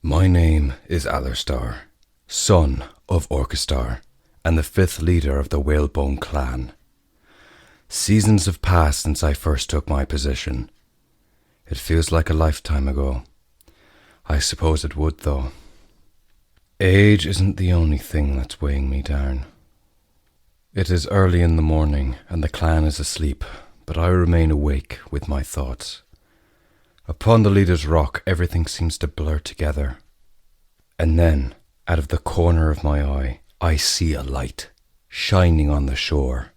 My name is Altarstar, son of Orchestar, and the fifth leader of the Whalebone clan. Seasons have passed since I first took my position. It feels like a lifetime ago. I suppose it would, though. Age isn't the only thing that's weighing me down. It is early in the morning, and the clan is asleep, but I remain awake with my thoughts. Upon the leader's rock, everything seems to blur together. And then, out of the corner of my eye, I see a light shining on the shore.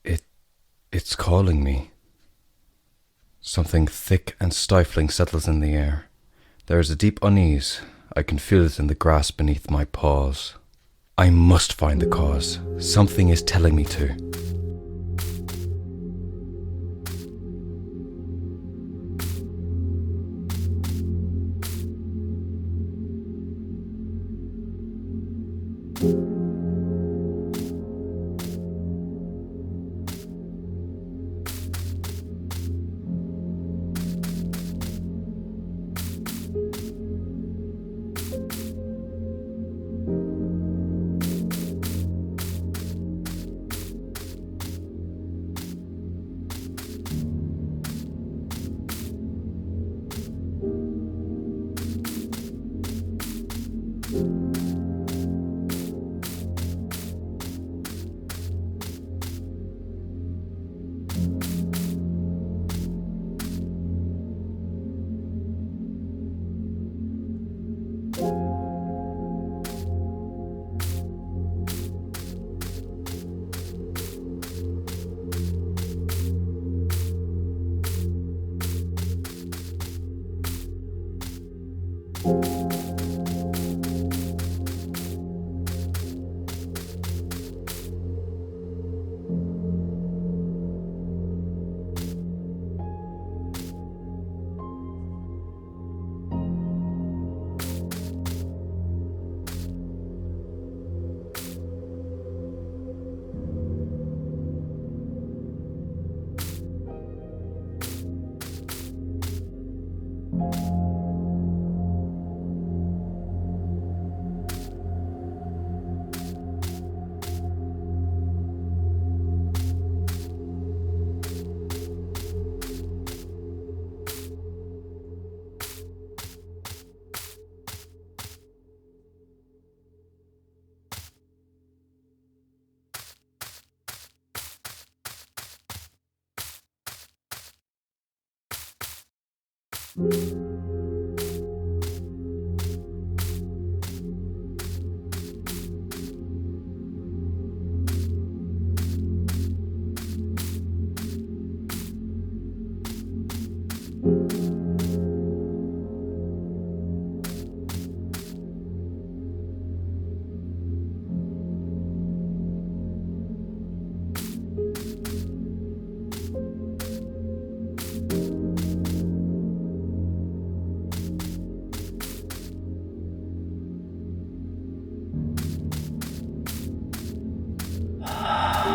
It's calling me. Something thick and stifling settles in the air. There is a deep unease. I can feel it in the grass beneath my paws. I must find the cause. Something is telling me to.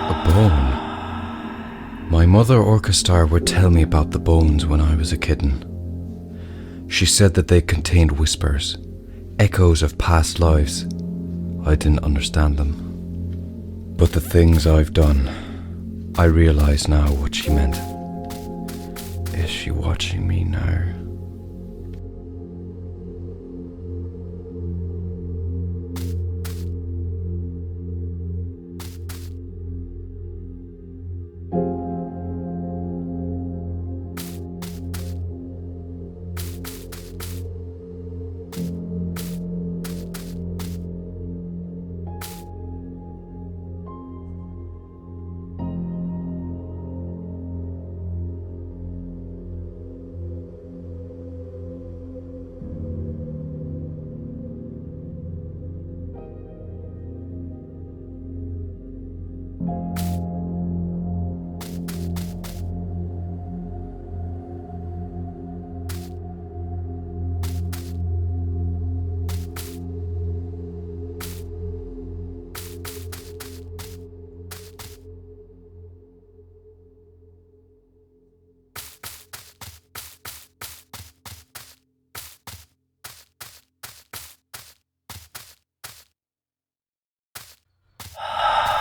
A bone. My mother Orchestar would tell me about the bones when I was a kitten. She said that they contained whispers, echoes of past lives. I didn't understand them. But the things I've done, I realize now what she meant. Is she watching me now?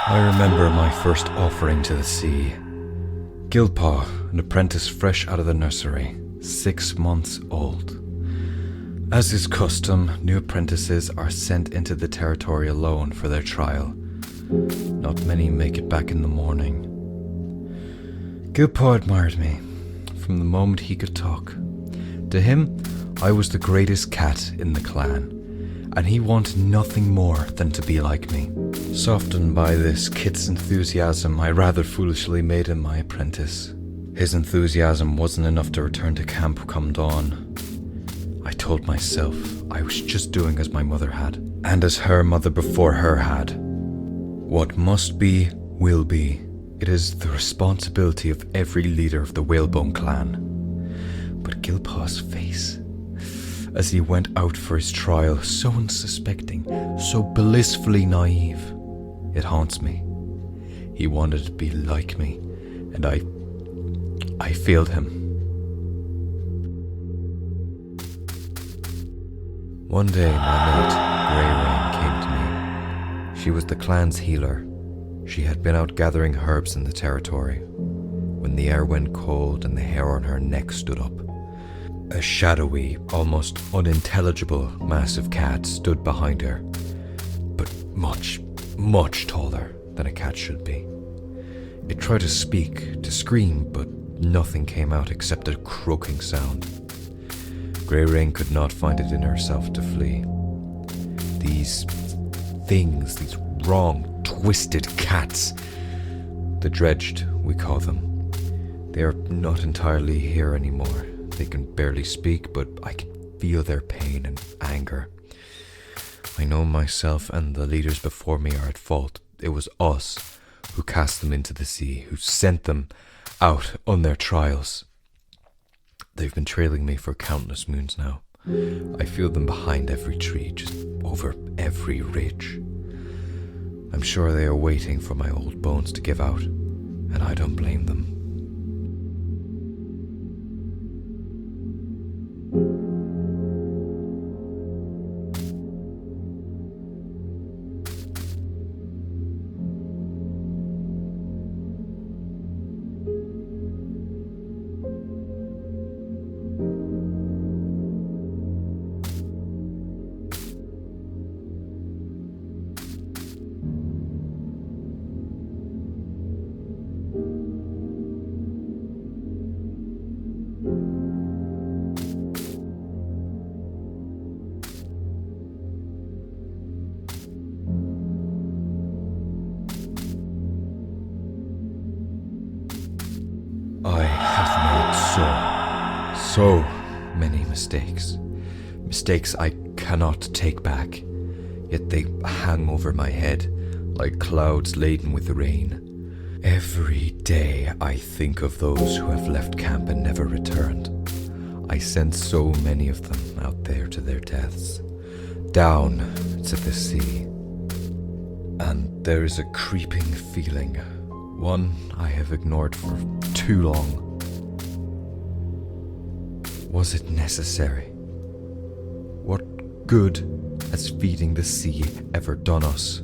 I remember my first offering to the sea. Gilpaw, an apprentice fresh out of the nursery, 6 months old. As is custom, new apprentices are sent into the territory alone for their trial. Not many make it back in the morning. Gilpaw admired me from the moment he could talk. To him, I was the greatest cat in the clan, and he wanted nothing more than to be like me. Softened by this kit's enthusiasm, I rather foolishly made him my apprentice. His enthusiasm wasn't enough to return to camp come dawn. I told myself I was just doing as my mother had, and as her mother before her had. What must be, will be. It is the responsibility of every leader of the Whalebone clan. But Gilpaw's face, as he went out for his trial, so unsuspecting, so blissfully naive, it haunts me. He wanted to be like me, and I failed him. One day, my mate, Grey Rain, came to me. She was the clan's healer. She had been out gathering herbs in the territory when the air went cold and the hair on her neck stood up. A shadowy, almost unintelligible massive cat stood behind her, but much, much taller than a cat should be. It tried to speak, to scream, but nothing came out except a croaking sound. Grey Rain could not find it in herself to flee. These things, these wrong, twisted cats, the dredged, we call them, they are not entirely here anymore. They can barely speak, but I can feel their pain and anger. I know myself and the leaders before me are at fault. It was us who cast them into the sea, who sent them out on their trials. They've been trailing me for countless moons now. I feel them behind every tree, just over every ridge. I'm sure they are waiting for my old bones to give out, and I don't blame them. I have made so many mistakes. Mistakes I cannot take back, yet they hang over my head like clouds laden with rain. Every day I think of those who have left camp and never returned. I sent so many of them out there to their deaths, down to the sea. And there is a creeping feeling, one I have ignored for too long. Was it necessary? What good has feeding the sea ever done us?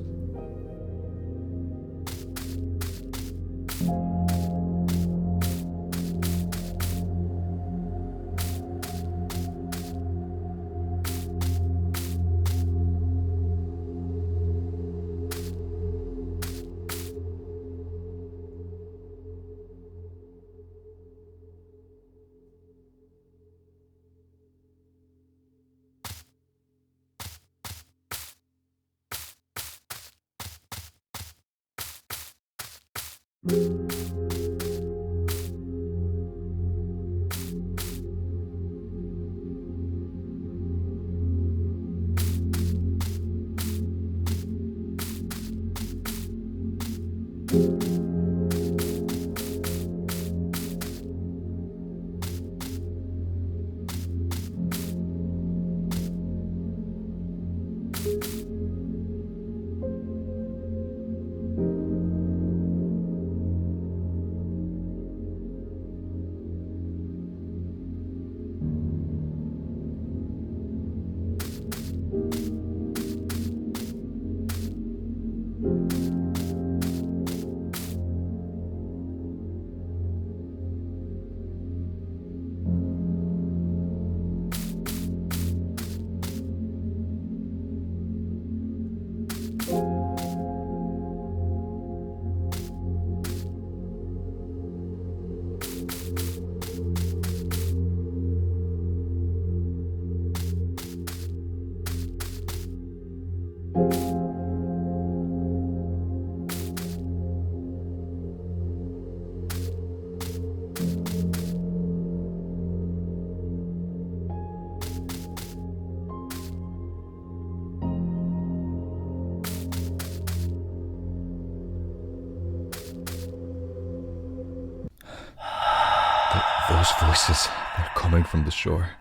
Those voices, they're coming from the shore.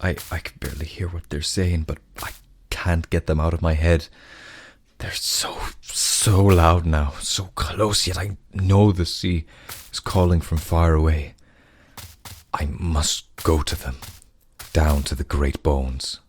I can barely hear what they're saying, but I can't get them out of my head. They're so loud now, so close, yet I know the sea is calling from far away. I must go to them, down to the great bones.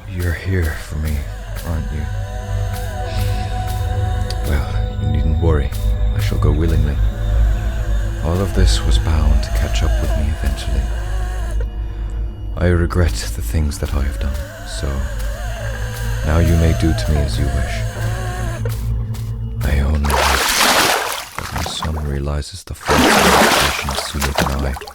You're here for me, aren't you? Well, you needn't worry. I shall go willingly. All of this was bound to catch up with me eventually. I regret the things that I have done, so now you may do to me as you wish. I only hope that my son realizes the full situation sooner than I.